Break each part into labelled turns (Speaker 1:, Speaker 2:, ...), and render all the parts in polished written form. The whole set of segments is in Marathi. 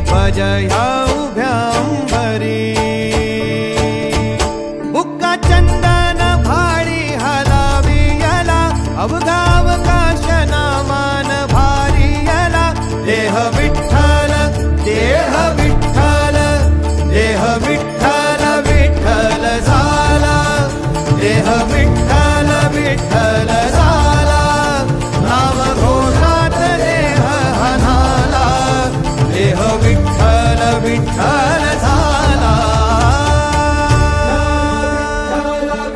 Speaker 1: ध्वज ह्या उभ्या अंबरी बुक्का चंदन भाळी हलावी याला अवघा अवकाश नामान भारी याला देह विठ्ठल देह विठ्ठल देह विठ्ठल विठ्ठल झाला देह विठ्ठल विठ्ठल झाला नाम घोषात देह हनाला देह विठ्ठल विठ्ठल झाला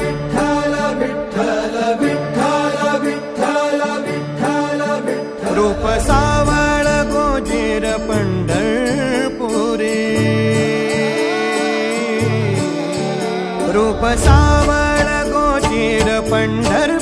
Speaker 1: विठ्ठल विठ्ठल विठ्ठल विठ्ठल विठ्ठल विठ्ठल रूप सावळ गोजीर पंढरपुरी रूप सावळ गोजीर पंढरपुरी